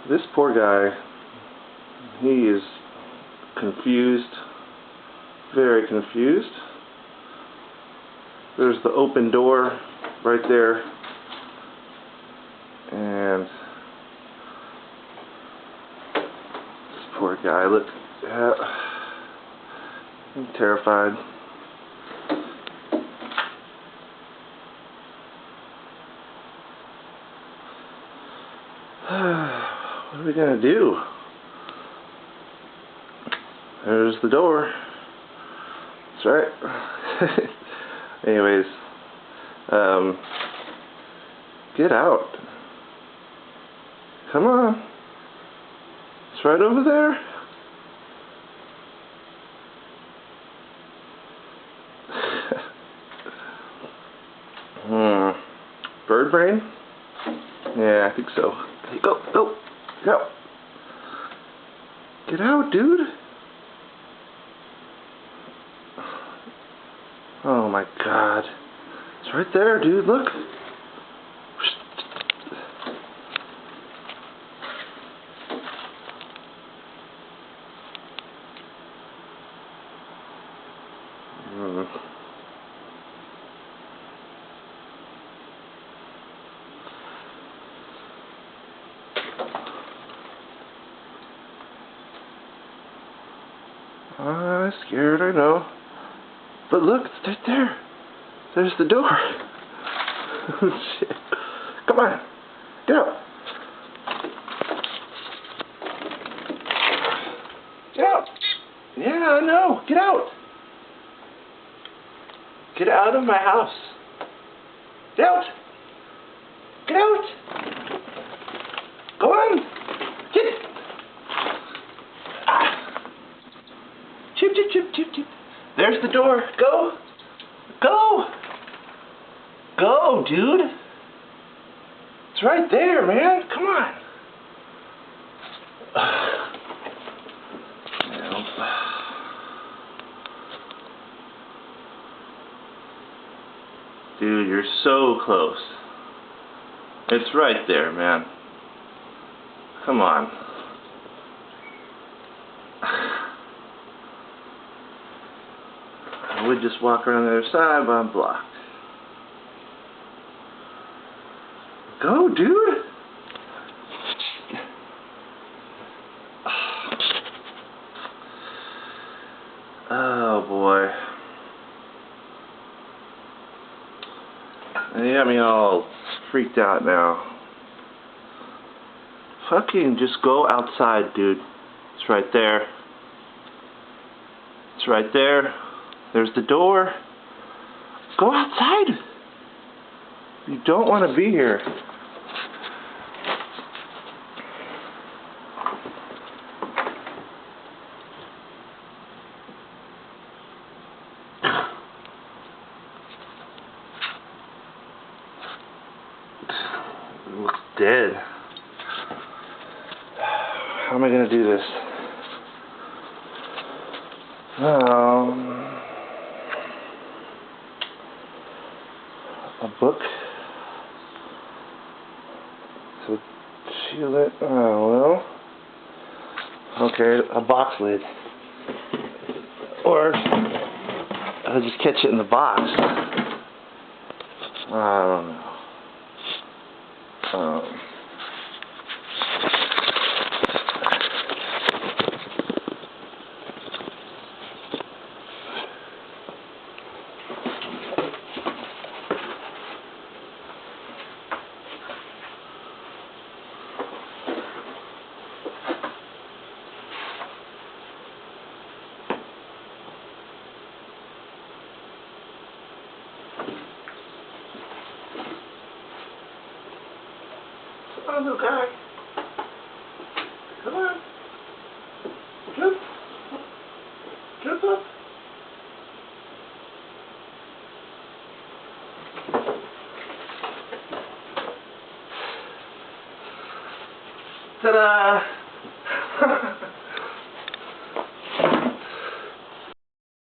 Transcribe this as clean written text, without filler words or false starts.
This poor guy, he is confused, very confused. There's the open door right there, and this poor guy, look, I'm terrified. What are we gonna do? There's the door. That's right. Anyways, get out. Come on. It's right over there. Bird brain? Yeah, I think so. Hey, go. Go. Get out, dude. Oh my God. It's right there, dude. Look. I'm scared, I know. But look, it's right there. There's the door. Oh, shit. Come on. Get out. Get out. Yeah, I know. Get out. Get out of my house. Get out. Get out. Go on. Get. Chip, chip, chip, chip, chip. There's the door. Go. Go. Go, dude. It's right there, man. Come on. Dude, you're so close. It's right there, man. Come on. I would just walk around the other side, but I'm blocked. Go, dude! Oh, boy. You got me all freaked out now. Fucking just go outside, dude. It's right there. It's right there. There's the door. Go outside. You don't want to be here. It looks dead. How am I going to do this? A book. So shield it. Oh well. Okay, a box lid. Or I'll just catch it in the box. I don't know. Come on, little guy. Come on. Jump. Jump up. Ta-da!